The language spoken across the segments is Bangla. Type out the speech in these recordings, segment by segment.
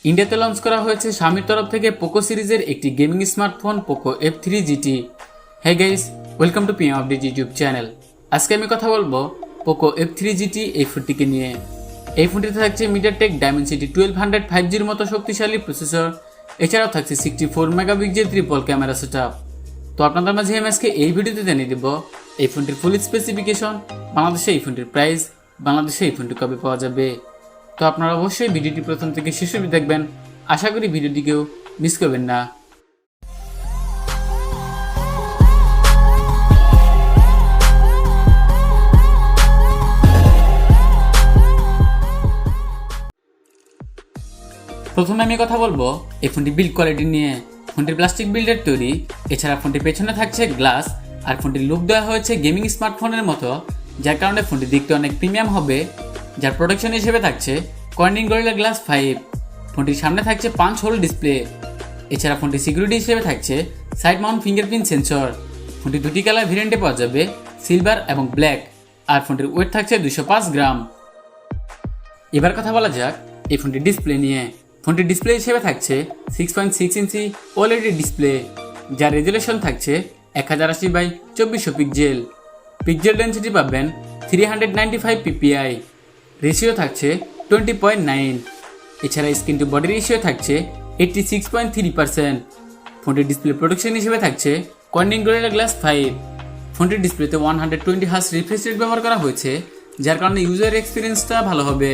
ইন্ডিয়াতে লঞ্চ করা হয়েছে শামির তরফ থেকে পোকো সিরিজের একটি gaming smartphone Poco F3 GT। Hey guys, welcome to PM update YouTube channel. আজকে আমি কথা বলবো পোকো F3 GT এই ফোনটিকে নিয়ে। এই ফোনটিতে থাকছে মিডিয়াটেক ডায়মেনসিটি 1200 5G'র মতো শক্তিশালী প্রসেসর, এছাড়াও থাকছে 64 মেগাপিক্সেল ট্রিপল ক্যামেরা সেটআপ। তো আপনাদের মাঝে আমি আজকে এই ভিডিওতে জানিয়ে দেব এই ফোনটির ফুল স্পেসিফিকেশন, বাংলাদেশে এই ফোনটির প্রাইস, বাংলাদেশে এই ফোনটি কবে পাওয়া যাবে। তো আপনারা অবশ্যই ভিডিওটি প্রথম থেকে শেষ অবধি দেখবেন, আশা করি ভিডিওটিকেও মিস করবেন না। প্রথমে আমি কথা বলবো এই ফোনটির বিল্ড কোয়ালিটি নিয়ে। ফোনটির প্লাস্টিক বিল্ডের তৈরি, এছাড়া ফোনটির পেছনে থাকছে গ্লাস, আর ফোনটির লুক দেওয়া হয়েছে গেমিং স্মার্টফোনের মতো, যার কারণে ফোনটি দেখতে অনেক প্রিমিয়াম হবে। যার প্রোটেকশন হিসেবে থাকছে কর্নিং গরিলা গ্লাস 5। ফোনটির সামনে থাকছে পাঞ্চ হোল ডিসপ্লে, এছাড়া ফোনটির সিকিউরিটি হিসেবে থাকছে সাইড মাউন্ট ফিঙ্গারপ্রিন্ট সেন্সর। ফোনটি দুটি কালার ভেরিয়েন্টে পাওয়া যাবে, সিলভার এবং ব্ল্যাক, আর ফোনটির ওয়েট থাকছে 205 গ্রাম। এবার কথা বলা যাক এই ফোনটির ডিসপ্লে নিয়ে। ফোনটির ডিসপ্লে হিসেবে থাকছে 6.6 ইঞ্চি ওএলইডি ডিসপ্লে, যার রেজুলেশন থাকছে 1080x2400 পিক্সেল। পিক্সেল ডেন্সিটি পাবেন 395 ppi, রেশিও থাকছে 20.9। এছাড়া স্ক্রিন টু বডি রেশিও থাকছে 86.3%। ফোনটির ডিসপ্লে প্রোটেকশন হিসেবে থাকছে কর্নিং গরিলা গ্লাস 5। ফোনটির ডিসপ্লেতে 120 হার্জ রিফ্রেশ রেট ব্যবহার করা হয়েছে, যার কারণে ইউজার এক্সপিরিয়েন্সটা ভালো হবে।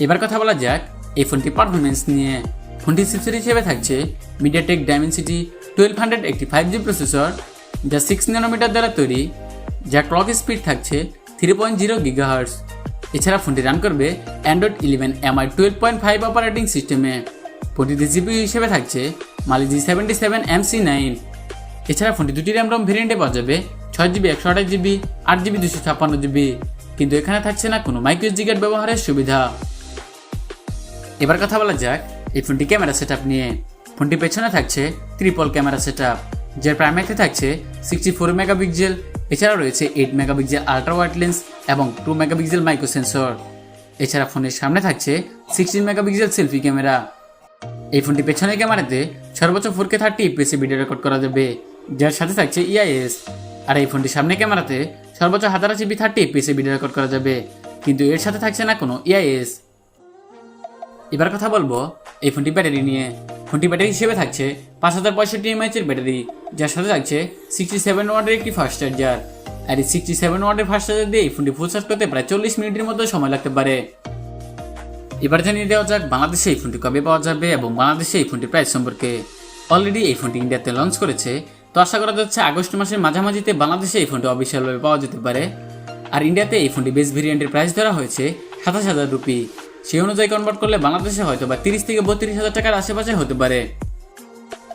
এবার কথা বলা যাক এই ফোনটির পারফরমেন্স নিয়ে। ফোনটির চিপসেট হিসেবে থাকছে মিডিয়াটেক ডায়মেনসিটি 1200 একটি 5G প্রসেসর, যা 6 ন্যানোমিটার দ্বারা তৈরি, যার ক্লক স্পিড থাকছে 3.0 GHz। এছাড়া ফোনটি রান করবে অ্যান্ড্রয়েড 11 MI 12.5 অপারেটিং সিস্টেমে। ফোনটিতে জিপিইউ হিসেবে থাকছে মালি G77 MC9। এছাড়া ফোনটি দুটি র্যাম রম ভেরিয়েন্টে পাওয়া যাবে, 6GB 128GB, 8GB 256GB, কিন্তু এখানে থাকছে না কোনো মাইক্রো SD কার্ড ব্যবহারের সুবিধা। এবার কথা বলা যাক এই ফোনটি ক্যামেরা সেটআপ নিয়ে। ফোনটি পেছনে থাকছে ট্রিপল ক্যামেরা সেটআপ, যার প্রাইমারিতে থাকছে 64 মেগাপিক্সেল, এছাড়াও রয়েছে 8 মেগাপিক্সেল আল্ট্রা ওয়াইড লেন্স এবং 2 মেগাপিক্সেল মাইক্রো সেন্সর। এছাড়া ফোনের সামনে থাকছে 16 মেগাপিক্সেল সেলফি ক্যামেরা। এই ফোনটি পেছনের ক্যামেরাতে সর্বোচ্চ 4K 30 fps ভিডিও রেকর্ড করা যাবে, যার সাথে থাকছে EIS। আর এই ফোনটির সামনে ক্যামেরাতে সর্বোচ্চ 1080p 30 fps ভিডিও রেকর্ড করা যাবে, কিন্তু এর সাথে থাকছে না কোনো EIS। এবার কথা বলবো এই ফোনটি ব্যাটারি নিয়ে। ফোনটি ব্যাটারি হিসেবে থাকছে 5065 mAh এর ব্যাটারি, যার সাথে থাকছে 67 ওয়াটের একটি ফাস্ট চার্জার। আর এই 67 ওয়াটের ফাস্ট চার্জার দিয়ে এই ফোনটি ফুল চার্জ করতে প্রায় 40 মিনিটের মতো সময় লাগতে পারে। এবার জানিয়ে দেওয়া যাক বাংলাদেশে এই ফোনটি কবে পাওয়া যাবে এবং বাংলাদেশে এই ফোনটির প্রাইস সম্পর্কে। অলরেডি এই ফোনটি ইন্ডিয়াতে লঞ্চ করেছে, তো আশা করা যাচ্ছে আগস্ট মাসের মাঝামাঝিতে বাংলাদেশে এই ফোনটি অফিসিয়ালভাবে পাওয়া যেতে পারে। আর ইন্ডিয়াতে এই ফোনটি বেস ভেরিয়েন্টের প্রাইস ধরা হয়েছে 27,000 রুপি। সেই অনুযায়ী কনভার্ট করলে বাংলাদেশে হয়তো বা 30 থেকে 32,000 টাকার আশেপাশে হতে পারে।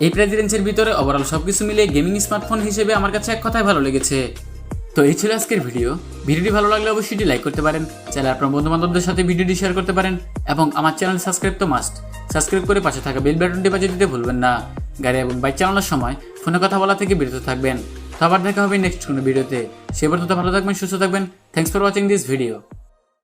এই প্রাইস রেঞ্জের ভিতরে ওভারঅল সবকিছু মিলিয়ে গেমিং স্মার্টফোন হিসেবে আমার কাছে এক কথায় ভালো লেগেছে। তো এই ছিল আজকের ভিডিওটি ভালো লাগলে অবশ্যই লাইক করতে পারেন, চাইলে আপনার বন্ধু বান্ধবদের সাথে ভিডিওটি শেয়ার করতে পারেন, এবং আমার চ্যানেল সাবস্ক্রাইব তো মাস্ট, সাবস্ক্রাইব করে পাশে থাকা বেল বাটনটি বাজিয়ে দিতে ভুলবেন না। গাড়ি এবং বাইক চালানোর সময় ফোনে কথা বলা থেকে বিরত থাকবেন। তো আবার দেখা হবে নেক্সট কোনো ভিডিওতে। সে পর্যন্ত ভালো থাকবেন, সুস্থ থাকবেন। Thanks for watching this video.